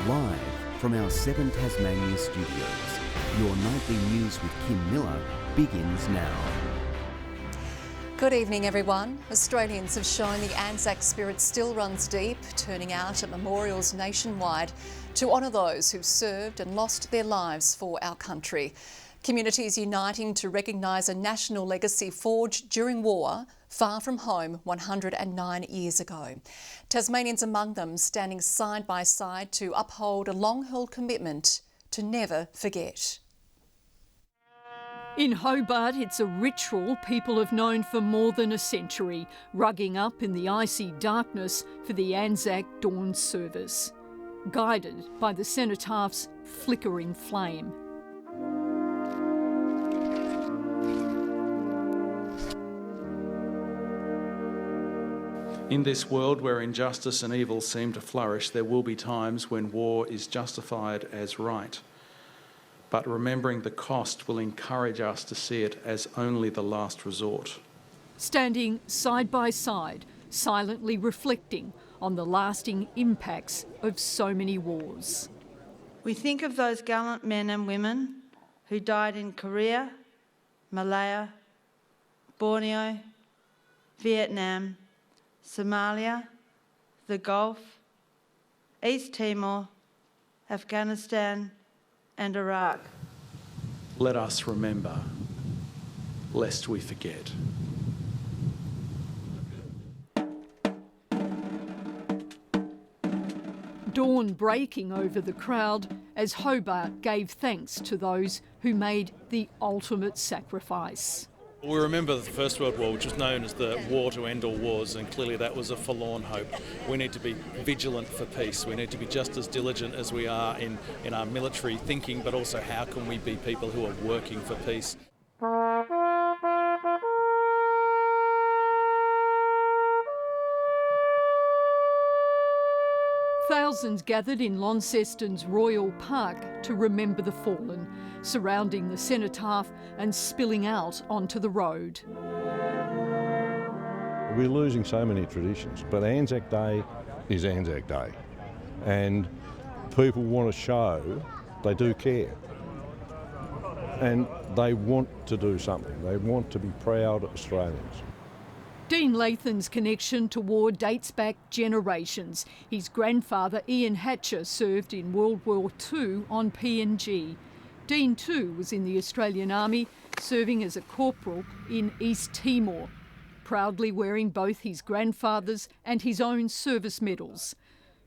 Live from our 7 Tasmania studios, your nightly news with Kim Miller begins now. Good evening, everyone. Australians have shown the Anzac spirit still runs deep, turning out at memorials nationwide to honour those who've served and lost their lives for our country. Communities uniting to recognise a national legacy forged during war, far from home 109 years ago. Tasmanians among them standing side by side to uphold a long-held commitment to never forget. In Hobart, it's a ritual people have known for more than a century, rugging up in the icy darkness for the Anzac dawn service, guided by the cenotaph's flickering flame. In this world where injustice and evil seem to flourish, there will be times when war is justified as right. But remembering the cost will encourage us to see it as only the last resort. Standing side by side, silently reflecting on the lasting impacts of so many wars. We think of those gallant men and women who died in Korea, Malaya, Borneo, Vietnam, Somalia, the Gulf, East Timor, Afghanistan and Iraq. Let us remember, lest we forget. Dawn breaking over the crowd as Hobart gave thanks to those who made the ultimate sacrifice. We remember the First World War, which was known as the war to end all wars, and clearly that was a forlorn hope. We need to be vigilant for peace. We need to be just as diligent as we are in our military thinking, but also how can we be people who are working for peace. Thousands gathered in Launceston's Royal Park to remember the fallen, surrounding the cenotaph and spilling out onto the road. We're losing so many traditions, but Anzac Day is Anzac Day. And people want to show they do care. And they want to do something. They want to be proud Australians. Dean Lathan's connection to war dates back generations. His grandfather, Ian Hatcher, served in World War II on PNG. Dean too was in the Australian Army, serving as a corporal in East Timor, proudly wearing both his grandfather's and his own service medals.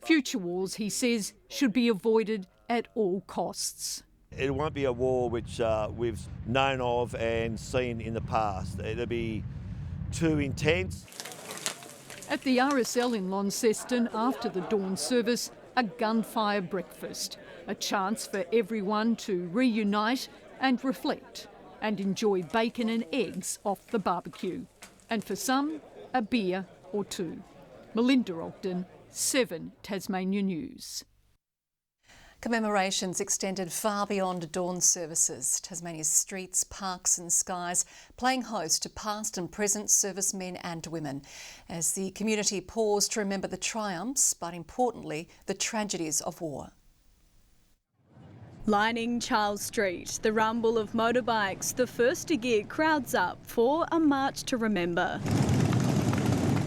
Future wars, he says, should be avoided at all costs. It won't be a war which we've known of and seen in the past. It'll be too intense. At the RSL in Launceston, after the dawn service, a gunfire breakfast, a chance for everyone to reunite and reflect and enjoy bacon and eggs off the barbecue. And for some, a beer or two. Melinda Ogden, 7 Tasmania News. Commemorations extended far beyond dawn services. Tasmania's streets, parks and skies playing host to past and present servicemen and women as the community paused to remember the triumphs, but importantly, the tragedies of war. Lining Charles Street, the rumble of motorbikes, the first to gear crowds up for a march to remember.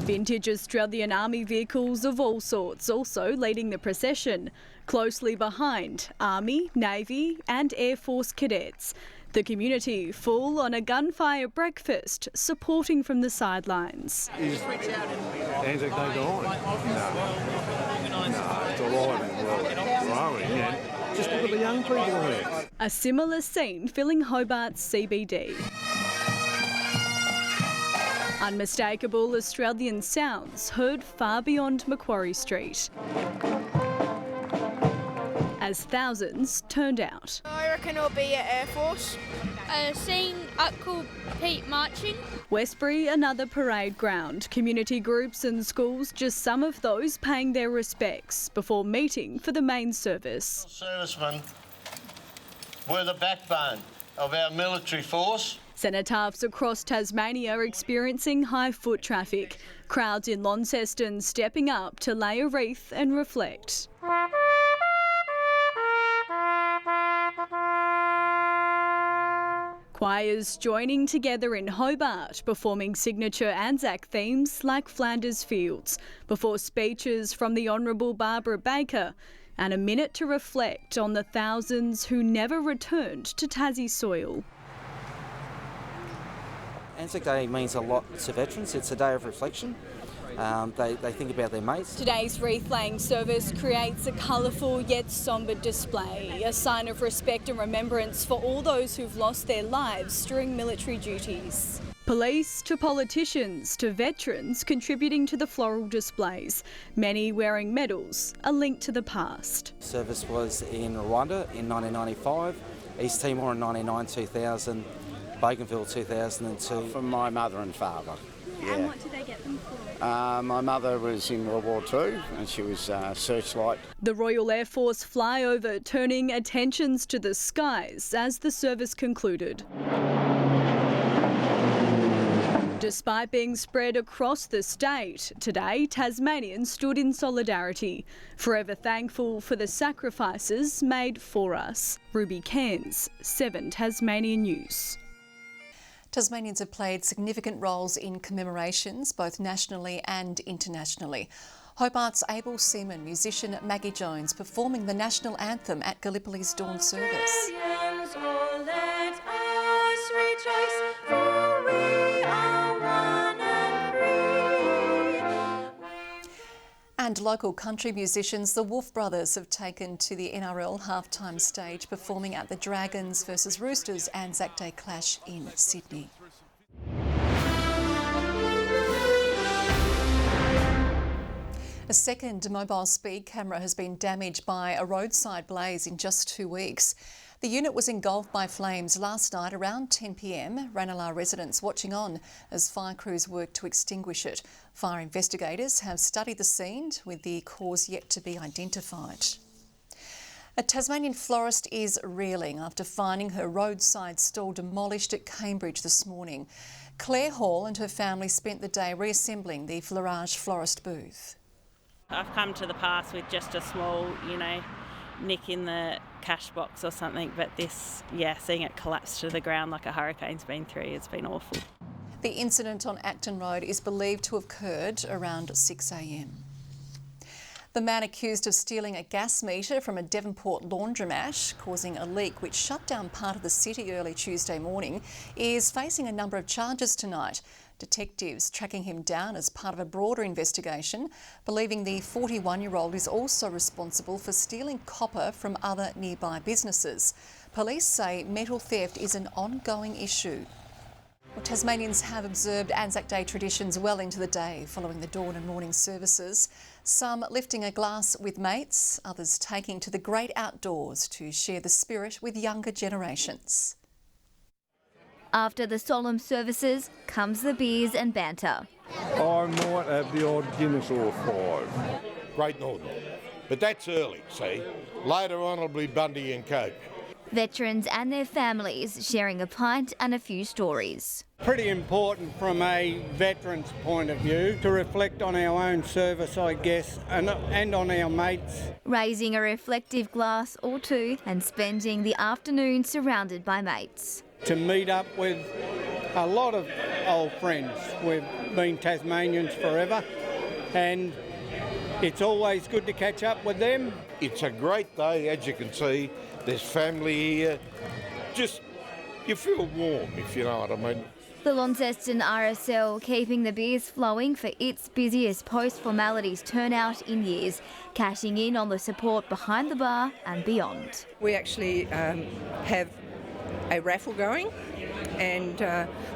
Vintage Australian Army vehicles of all sorts also leading the procession. Closely behind, Army, Navy and Air Force cadets. The community full on a gunfire breakfast, supporting from the sidelines. Is Anzac Day gone? No, it's alive and growing. And just look at the young people there. A similar scene filling Hobart's CBD. Unmistakable Australian sounds heard far beyond Macquarie Street, as thousands turned out. I reckon it'll be at Air Force. Seeing Uncle Pete marching. Westbury, another parade ground. Community groups and schools, just some of those paying their respects before meeting for the main service. Servicemen were the backbone of our military force. Cenotaphs across Tasmania are experiencing high foot traffic. Crowds in Launceston stepping up to lay a wreath and reflect. Choirs joining together in Hobart, performing signature Anzac themes like Flanders Fields, before speeches from the Honourable Barbara Baker, and a minute to reflect on the thousands who never returned to Tassie soil. Anzac Day means a lot to veterans. It's a day of reflection. They think about their mates. Today's wreath-laying service creates a colourful yet sombre display, a sign of respect and remembrance for all those who've lost their lives during military duties. Police to politicians to veterans contributing to the floral displays, many wearing medals, a link to the past. Service was in Rwanda in 1995, East Timor in 1999-2000, Bougainville 2002. From my mother and father. Yeah. And what did they get them for? My mother was in World War II and she was searchlight. The Royal Air Force flyover turning attentions to the skies as the service concluded. Despite being spread across the state, today Tasmanians stood in solidarity, forever thankful for the sacrifices made for us. Ruby Cairns, 7 Tasmanian News. Tasmanians have played significant roles in commemorations, both nationally and internationally. Hobart's able seaman musician Maggie Jones performing the national anthem at Gallipoli's dawn service. And local country musicians, the Wolf Brothers, have taken to the NRL halftime stage, performing at the Dragons versus Roosters Anzac Day clash in Sydney. A second mobile speed camera has been damaged by a roadside blaze in just 2 weeks. The unit was engulfed by flames last night around 10 p.m. Ranelagh residents watching on as fire crews worked to extinguish it. Fire investigators have studied the scene with the cause yet to be identified. A Tasmanian florist is reeling after finding her roadside stall demolished at Cambridge this morning. Claire Hall and her family spent the day reassembling the Florage florist booth. I've come to the past with just a small, nick in the cash box or something, but this, seeing it collapse to the ground like a hurricane's been through, it's been awful. The incident on Acton Road is believed to have occurred around 6 a.m. The man accused of stealing a gas meter from a Devonport laundromat, causing a leak which shut down part of the city early Tuesday morning, is facing a number of charges tonight. Detectives tracking him down as part of a broader investigation, believing the 41-year-old is also responsible for stealing copper from other nearby businesses. Police say metal theft is an ongoing issue. Well, Tasmanians have observed Anzac Day traditions well into the day following the dawn and morning services. Some lifting a glass with mates, others taking to the great outdoors to share the spirit with younger generations. After the solemn services comes the beers and banter. I might have the odd Guinness or 5. Great Northern. But that's early, see? Later on it'll be Bundy and Coke. Veterans and their families sharing a pint and a few stories. Pretty important from a veteran's point of view to reflect on our own service, I guess, and on our mates. Raising a reflective glass or two and spending the afternoon surrounded by mates. To meet up with a lot of old friends. We've been Tasmanians forever and it's always good to catch up with them. It's a great day, as you can see. There's family here. Just, you feel warm, if you know what I mean. The Launceston RSL keeping the beers flowing for its busiest post-formalities turnout in years, cashing in on the support behind the bar and beyond. We actually have a raffle going and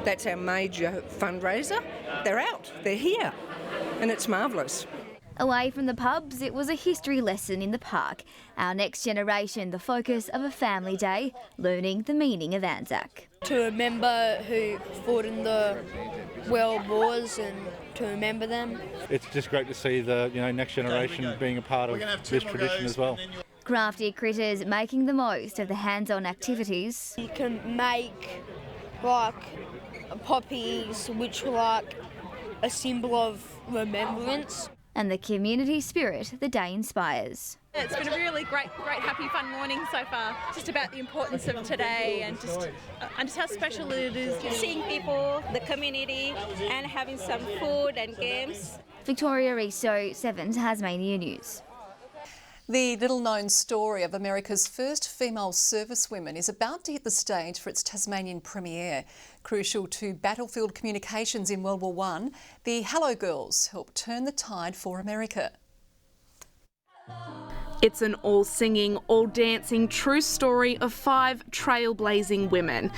that's our major fundraiser. They're out, they're here and it's marvellous. Away from the pubs, it was a history lesson in the park. Our next generation, the focus of a family day, learning the meaning of Anzac. To remember who fought in the World Wars and to remember them. It's just great to see the next generation being a part of this tradition as well. Crafty critters making the most of the hands-on activities. You can make like poppies, which are like a symbol of remembrance. And the community spirit the day inspires. It's been a really great, happy, fun morning so far. Just about the importance of today and just how special it is. Seeing people, the community, and having some food and games. Victoria Riso, 7 Tasmania News. The little-known story of America's first female servicewomen is about to hit the stage for its Tasmanian premiere. Crucial to battlefield communications in World War I, the Hello Girls helped turn the tide for America. It's an all-singing, all-dancing true story of 5 trailblazing women.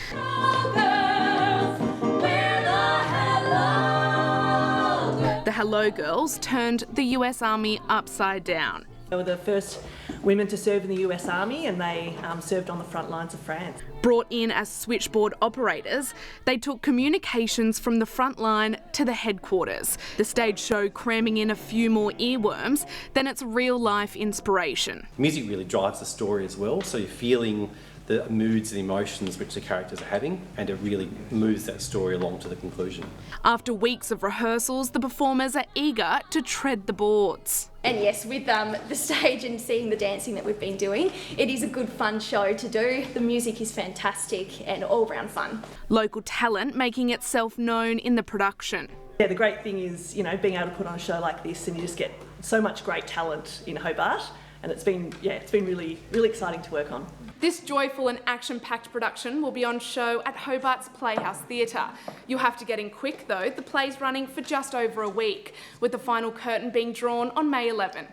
The Hello Girls turned the US Army upside down. They were the first women to serve in the US Army, and they served on the front lines of France. Brought in as switchboard operators, they took communications from the front line to the headquarters. The stage show cramming in a few more earworms than its real-life inspiration. Music really drives the story as well, so you're feeling the moods and emotions which the characters are having, and it really moves that story along to the conclusion. After weeks of rehearsals, the performers are eager to tread the boards. And yes, with the stage and seeing the dancing that we've been doing, it is a good fun show to do. The music is fantastic and all round fun. Local talent making itself known in the production. Yeah, the great thing is, being able to put on a show like this, and you just get so much great talent in Hobart, and it's been really, really exciting to work on. This joyful and action-packed production will be on show at Hobart's Playhouse Theatre. You'll have to get in quick though, the play's running for just over a week, with the final curtain being drawn on May 11.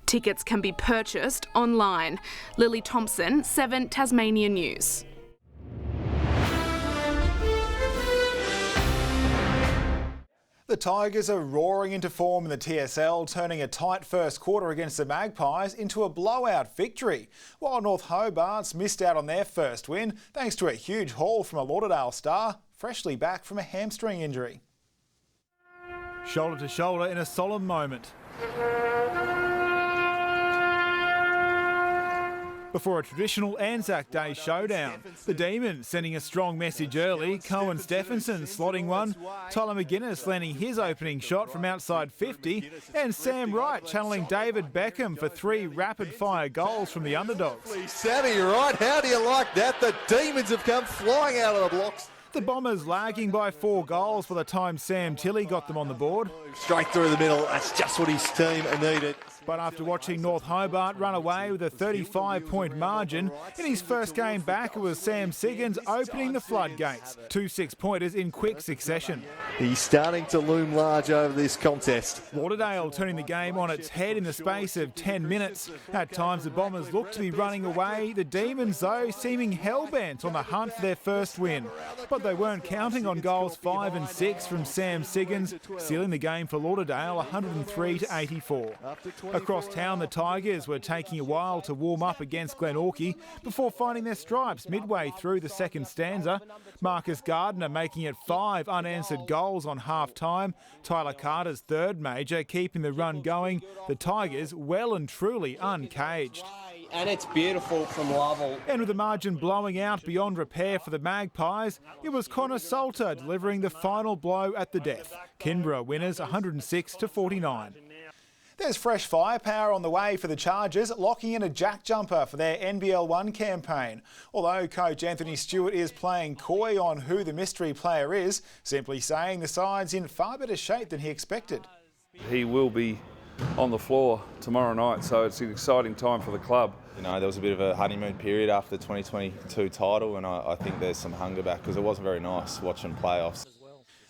Tickets can be purchased online. Lily Thompson, 7 Tasmania News. The Tigers are roaring into form in the TSL, turning a tight first quarter against the Magpies into a blowout victory, while North Hobart's missed out on their first win thanks to a huge haul from a Lauderdale star, freshly back from a hamstring injury. Shoulder to shoulder in a solemn moment. Before a traditional Anzac Day showdown. The Demons sending a strong message early, Cohen Stephenson slotting one, Tyler McGuinness landing his opening shot from outside 50, and Sam Wright channeling David Beckham for 3 rapid-fire goals from the underdogs. Savvy, right? How do you like that? The Demons have come flying out of the blocks. The Bombers lagging by 4 goals by the time Sam Tilley got them on the board. Straight through the middle, that's just what his team needed. But after watching North Hobart run away with a 35-point margin, in his first game back it was Sam Siggins opening the floodgates. 2 6-pointers in quick succession. He's starting to loom large over this contest. Lauderdale turning the game on its head in the space of 10 minutes. At times the Bombers looked to be running away, the Demons though seeming hell-bent on the hunt for their first win. But they weren't counting on goals 5 and 6 from Sam Siggins, sealing the game for Lauderdale 103-84. Across town, the Tigers were taking a while to warm up against Glenorchy before finding their stripes midway through the second stanza. Marcus Gardner making it 5 unanswered goals on half-time. Tyler Carter's third major keeping the run going. The Tigers well and truly uncaged. And it's beautiful from Lovell. And with the margin blowing out beyond repair for the Magpies, it was Connor Salter delivering the final blow at the death. Kinborough winners 106-49. There's fresh firepower on the way for the Chargers, locking in a jack jumper for their NBL 1 campaign. Although coach Anthony Stewart is playing coy on who the mystery player is, simply saying the side's in far better shape than he expected. He will be on the floor tomorrow night, so it's an exciting time for the club. You know, there was a bit of a honeymoon period after the 2022 title, and I think there's some hunger back because it wasn't very nice watching playoffs.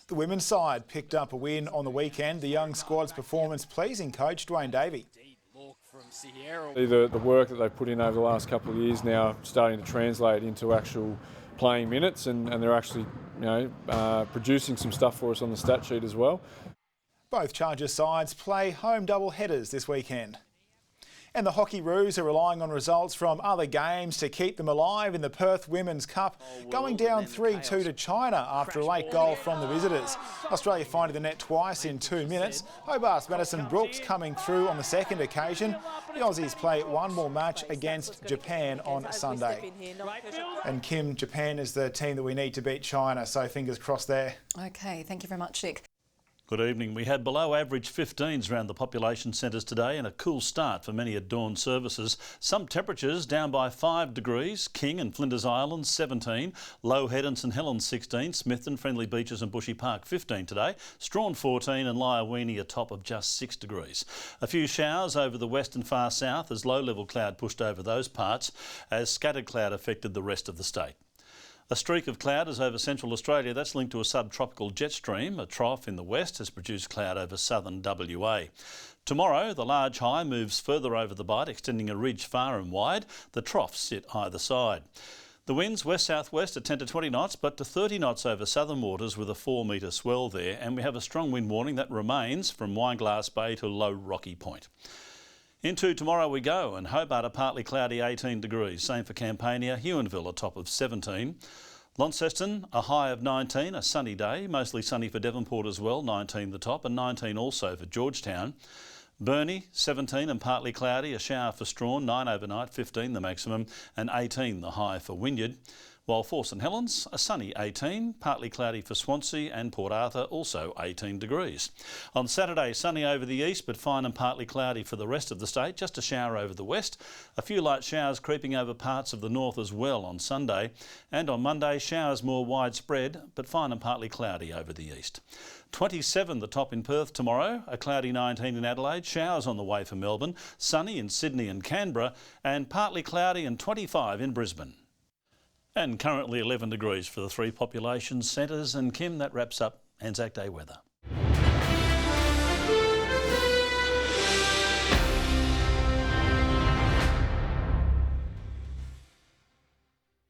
The women's side picked up a win on the weekend. The young squad's performance pleasing coach Dwayne Davey. The work that they've put in over the last couple of years now starting to translate into actual playing minutes, and they're actually producing some stuff for us on the stat sheet as well. Both Chargers sides play home double headers this weekend. And the Hockey Roos are relying on results from other games to keep them alive in the Perth Women's Cup, going down 3-2 to China after a late goal from the visitors. Australia finding the net twice in 2 minutes. Hobart's Madison Brooks coming through on the second occasion. The Aussies play one more match against Japan on Sunday. And Kim, Japan is the team that we need to beat China, so fingers crossed there. OK, thank you very much, Nick. Good evening. We had below average 15s around the population centres today and a cool start for many at dawn services. Some temperatures down by 5 degrees. King and Flinders Island 17, Low Head and St Helens 16, Smithton, Friendly Beaches and Bushy Park 15 today, Strawn 14 and Lyawini a top of just 6 degrees. A few showers over the west and far south as low level cloud pushed over those parts as scattered cloud affected the rest of the state. A streak of cloud is over central Australia. That's linked to a subtropical jet stream. A trough in the west has produced cloud over southern WA. Tomorrow, the large high moves further over the bight, extending a ridge far and wide. The troughs sit either side. The winds west-southwest at 10 to 20 knots, but to 30 knots over southern waters with a 4-metre swell there. And we have a strong wind warning that remains from Wineglass Bay to Low Rocky Point. Into tomorrow we go, and Hobart a partly cloudy 18 degrees. Same for Campania, Huonville a top of 17. Launceston a high of 19, a sunny day, mostly sunny for Devonport as well, 19 the top, and 19 also for Georgetown. Burnie 17 and partly cloudy, a shower for Strawn, 9 overnight, 15 the maximum, and 18 the high for Wynyard. While for St Helens, a sunny 18, partly cloudy for Swansea and Port Arthur, also 18 degrees. On Saturday, sunny over the east, but fine and partly cloudy for the rest of the state, just a shower over the west. A few light showers creeping over parts of the north as well on Sunday. And on Monday, showers more widespread, but fine and partly cloudy over the east. 27 the top in Perth tomorrow, a cloudy 19 in Adelaide, showers on the way for Melbourne, sunny in Sydney and Canberra, and partly cloudy and 25 in Brisbane. And currently 11 degrees for the 3 population centres. And Kim, that wraps up Anzac Day weather.